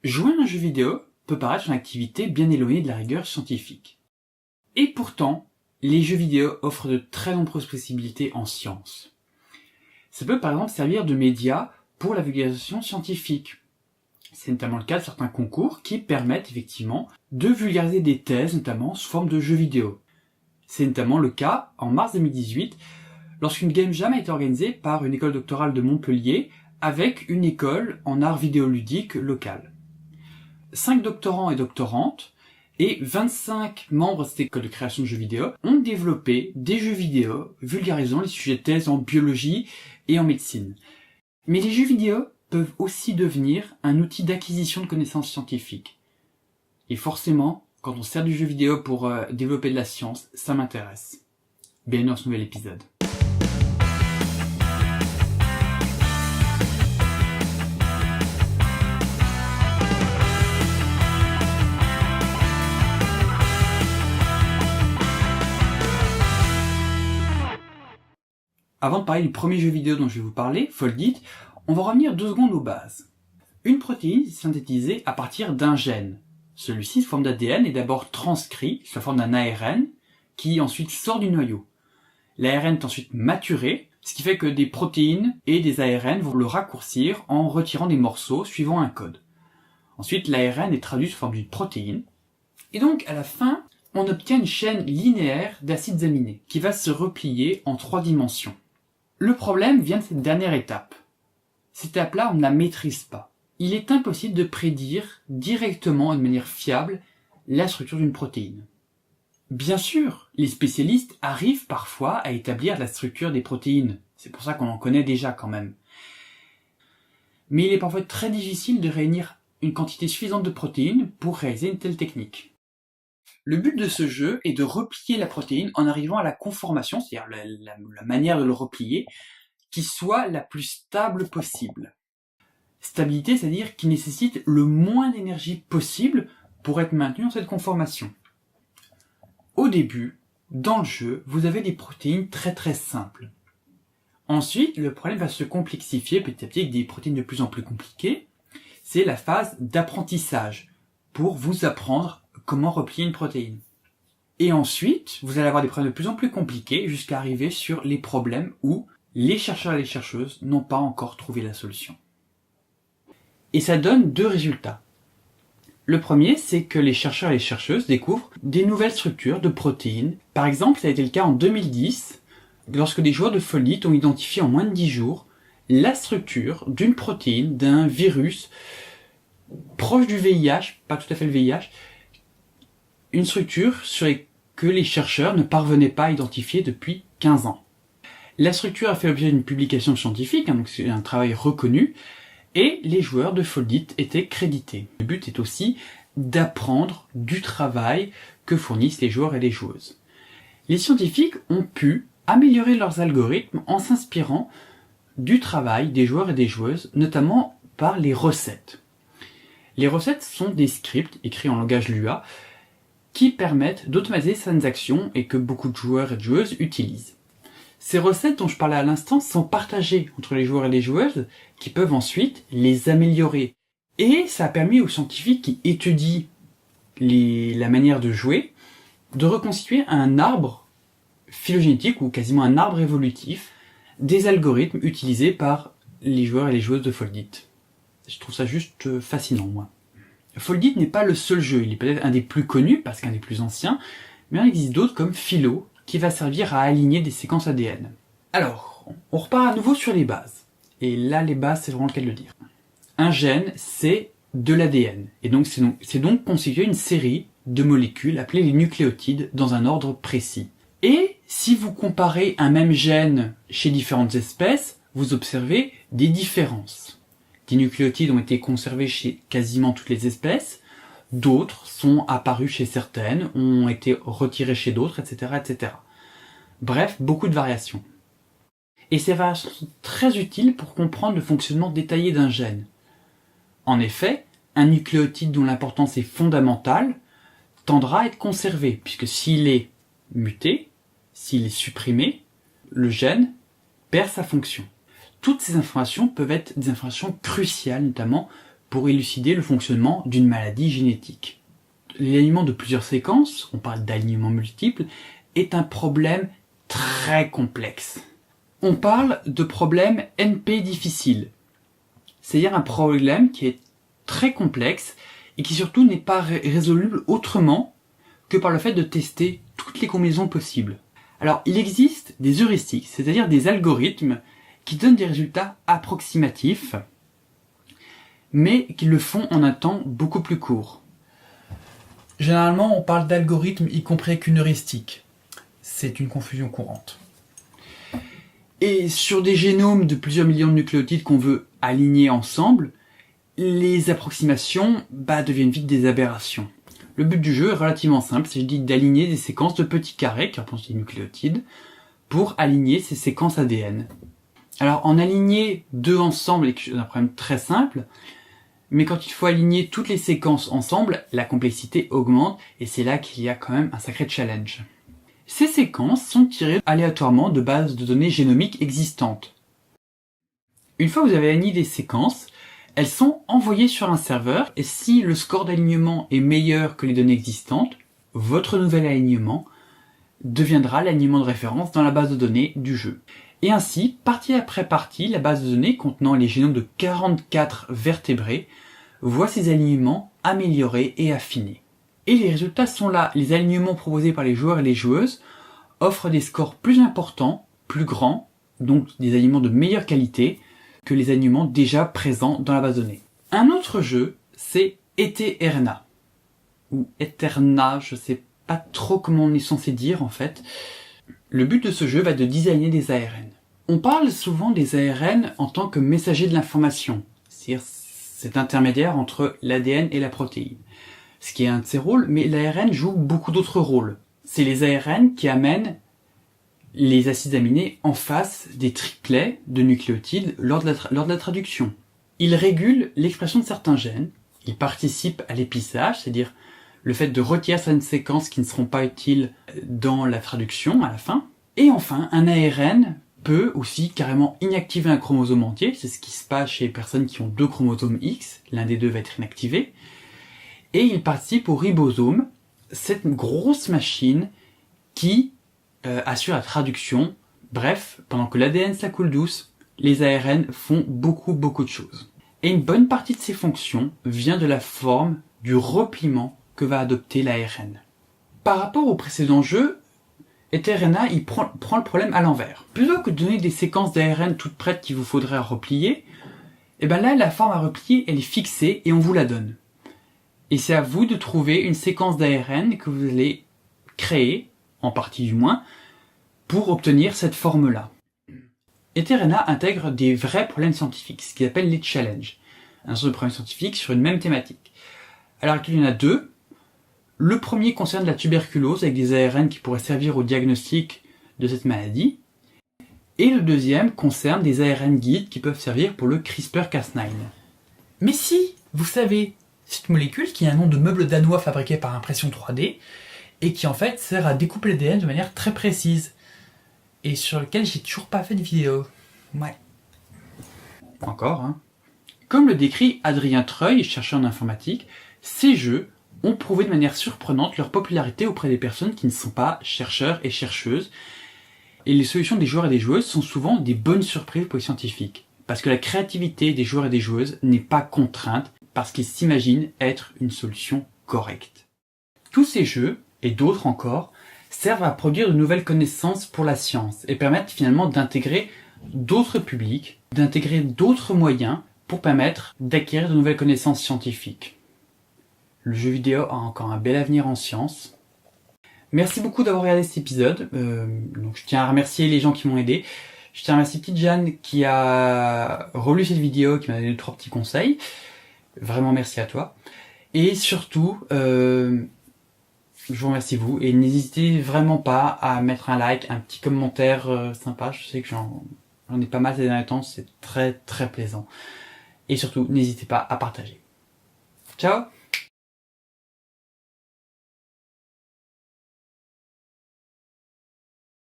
Jouer à un jeu vidéo peut paraître une activité bien éloignée de la rigueur scientifique. Et pourtant, les jeux vidéo offrent de très nombreuses possibilités en sciences. Ça peut par exemple servir de média pour la vulgarisation scientifique. C'est notamment le cas de certains concours qui permettent effectivement de vulgariser des thèses, notamment sous forme de jeux vidéo. C'est notamment le cas en mars 2018, lorsqu'une Game Jam a été organisée par une école doctorale de Montpellier avec une école en art vidéoludique locale. 5 doctorants et doctorantes et 25 membres de cette école de création de jeux vidéo ont développé des jeux vidéo vulgarisant les sujets de thèse en biologie et en médecine. Mais les jeux vidéo peuvent aussi devenir un outil d'acquisition de connaissances scientifiques. Et forcément, quand on sert du jeu vidéo pour développer de la science, ça m'intéresse. Bienvenue dans ce nouvel épisode. Avant de parler du premier jeu vidéo dont je vais vous parler, Foldit, on va revenir 2 secondes aux bases. Une protéine est synthétisée à partir d'un gène. Celui-ci, sous forme d'ADN, est d'abord transcrit sous la forme d'un ARN, qui ensuite sort du noyau. L'ARN est ensuite maturé, ce qui fait que des protéines et des ARN vont le raccourcir en retirant des morceaux suivant un code. Ensuite, l'ARN est traduit sous forme d'une protéine. Et donc, à la fin, on obtient une chaîne linéaire d'acides aminés, qui va se replier en 3 dimensions. Le problème vient de cette dernière étape. Cette étape-là, on ne la maîtrise pas. Il est impossible de prédire directement et de manière fiable la structure d'une protéine. Bien sûr, les spécialistes arrivent parfois à établir la structure des protéines. C'est pour ça qu'on en connaît déjà quand même. Mais il est parfois très difficile de réunir une quantité suffisante de protéines pour réaliser une telle technique. Le but de ce jeu est de replier la protéine en arrivant à la conformation, c'est-à-dire la manière de le replier, qui soit la plus stable possible. Stabilité, c'est-à-dire qui nécessite le moins d'énergie possible pour être maintenu dans cette conformation. Au début, dans le jeu, vous avez des protéines très simples. Ensuite, le problème va se complexifier petit à petit avec des protéines de plus en plus compliquées. C'est la phase d'apprentissage pour vous apprendre comment replier une protéine. Et ensuite, vous allez avoir des problèmes de plus en plus compliqués jusqu'à arriver sur les problèmes où les chercheurs et les chercheuses n'ont pas encore trouvé la solution. Et ça donne 2 résultats. Le premier, c'est que les chercheurs et les chercheuses découvrent des nouvelles structures de protéines. Par exemple, ça a été le cas en 2010, lorsque des joueurs de Foldit ont identifié en moins de 10 jours la structure d'une protéine d'un virus proche du VIH, pas tout à fait le VIH, une structure que les chercheurs ne parvenaient pas à identifier depuis 15 ans. La structure a fait l'objet d'une publication scientifique, donc c'est un travail reconnu, et les joueurs de Foldit étaient crédités. Le but est aussi d'apprendre du travail que fournissent les joueurs et les joueuses. Les scientifiques ont pu améliorer leurs algorithmes en s'inspirant du travail des joueurs et des joueuses, notamment par les recettes. Les recettes sont des scripts écrits en langage Lua qui permettent d'automatiser certaines actions et que beaucoup de joueurs et de joueuses utilisent. Ces recettes dont je parlais à l'instant sont partagées entre les joueurs et les joueuses qui peuvent ensuite les améliorer. Et ça a permis aux scientifiques qui étudient la manière de jouer de reconstituer un arbre phylogénétique ou quasiment un arbre évolutif des algorithmes utilisés par les joueurs et les joueuses de Foldit. Je trouve ça juste fascinant, moi. Foldit n'est pas le seul jeu, il est peut-être un des plus connus parce qu'un des plus anciens, mais il existe d'autres comme Philo, qui va servir à aligner des séquences ADN. Alors, on repart à nouveau sur les bases. Et là, les bases, c'est vraiment le cas de le dire. Un gène, c'est de l'ADN. Et donc, c'est donc constitué une série de molécules appelées les nucléotides dans un ordre précis. Et si vous comparez un même gène chez différentes espèces, vous observez des différences. Des nucléotides ont été conservés chez quasiment toutes les espèces, d'autres sont apparus chez certaines, ont été retirés chez d'autres, etc. Bref, beaucoup de variations. Et ces variations sont très utiles pour comprendre le fonctionnement détaillé d'un gène. En effet, un nucléotide dont l'importance est fondamentale tendra à être conservé, puisque s'il est muté, s'il est supprimé, le gène perd sa fonction. Toutes ces informations peuvent être des informations cruciales, notamment pour élucider le fonctionnement d'une maladie génétique. L'alignement de plusieurs séquences, on parle d'alignement multiple, est un problème très complexe. On parle de problème NP difficile, c'est-à-dire un problème qui est très complexe et qui surtout n'est pas résoluble autrement que par le fait de tester toutes les combinaisons possibles. Alors, il existe des heuristiques, c'est-à-dire des algorithmes qui donnent des résultats approximatifs, mais qui le font en un temps beaucoup plus court. Généralement, on parle d'algorithme y compris qu'une heuristique. C'est une confusion courante. Et sur des génomes de plusieurs millions de nucléotides qu'on veut aligner ensemble, les approximations deviennent vite des aberrations. Le but du jeu est relativement simple, c'est d'aligner des séquences de petits carrés, qui représentent des nucléotides, pour aligner ces séquences ADN. Alors, en aligner deux ensemble est un problème très simple, mais quand il faut aligner toutes les séquences ensemble, la complexité augmente, et c'est là qu'il y a quand même un sacré challenge. Ces séquences sont tirées aléatoirement de bases de données génomiques existantes. Une fois que vous avez aligné des séquences, elles sont envoyées sur un serveur, et si le score d'alignement est meilleur que les données existantes, votre nouvel alignement deviendra l'alignement de référence dans la base de données du jeu. Et ainsi, partie après partie, la base de données contenant les génomes de 44 vertébrés voit ses alignements améliorés et affinés. Et les résultats sont là. Les alignements proposés par les joueurs et les joueuses offrent des scores plus importants, plus grands, donc des alignements de meilleure qualité que les alignements déjà présents dans la base de données. Un autre jeu, c'est ETRNA, ou Eterna, je sais pas trop comment on est censé dire en fait. Le but de ce jeu va de designer des ARN. On parle souvent des ARN en tant que messager de l'information, c'est-à-dire cet intermédiaire entre l'ADN et la protéine. Ce qui est un de ses rôles, mais l'ARN joue beaucoup d'autres rôles. C'est les ARN qui amènent les acides aminés en face des triplets de nucléotides lors de la traduction. Ils régulent l'expression de certains gènes, ils participent à l'épissage, c'est-à-dire le fait de retirer certaines séquences qui ne seront pas utiles dans la traduction à la fin. Et enfin, un ARN peut aussi carrément inactiver un chromosome entier, c'est ce qui se passe chez les personnes qui ont 2 chromosomes X, l'un des deux va être inactivé, et il participe au ribosome, cette grosse machine qui assure la traduction. Bref, pendant que l'ADN ça coule douce, les ARN font beaucoup de choses. Et une bonne partie de ces fonctions vient de la forme du repliement que va adopter l'ARN. Par rapport au précédent jeu, ETRNA il prend le problème à l'envers. Plutôt que de donner des séquences d'ARN toutes prêtes qu'il vous faudrait replier, et ben là la forme à replier elle est fixée et on vous la donne. Et c'est à vous de trouver une séquence d'ARN que vous allez créer, en partie du moins, pour obtenir cette forme-là. ETRNA intègre des vrais problèmes scientifiques, ce qu'ils appellent les challenges. Un ensemble de problèmes scientifiques sur une même thématique. Alors il y en a 2. Le premier concerne la tuberculose avec des ARN qui pourraient servir au diagnostic de cette maladie. Et le deuxième concerne des ARN guides qui peuvent servir pour le CRISPR-Cas9. Mais si, vous savez, cette molécule qui a un nom de meuble danois fabriqué par impression 3D et qui en fait sert à découper l'ADN de manière très précise et sur lequel j'ai toujours pas fait de vidéo. Ouais. Encore, hein. Comme le décrit Adrien Treuil, chercheur en informatique, ces jeux ont prouvé de manière surprenante leur popularité auprès des personnes qui ne sont pas chercheurs et chercheuses. Et les solutions des joueurs et des joueuses sont souvent des bonnes surprises pour les scientifiques. Parce que la créativité des joueurs et des joueuses n'est pas contrainte parce qu'ils s'imaginent être une solution correcte. Tous ces jeux, et d'autres encore, servent à produire de nouvelles connaissances pour la science et permettent finalement d'intégrer d'autres publics, d'intégrer d'autres moyens pour permettre d'acquérir de nouvelles connaissances scientifiques. Le jeu vidéo a encore un bel avenir en sciences. Merci beaucoup d'avoir regardé cet épisode. Donc je tiens à remercier les gens qui m'ont aidé. Je tiens à remercier Petite Jeanne qui a relu cette vidéo, qui m'a donné 3 petits conseils. Vraiment merci à toi. Et surtout, je vous remercie vous. Et n'hésitez vraiment pas à mettre un like, un petit commentaire sympa. Je sais que j'en ai pas mal ces derniers temps. C'est très plaisant. Et surtout, n'hésitez pas à partager. Ciao!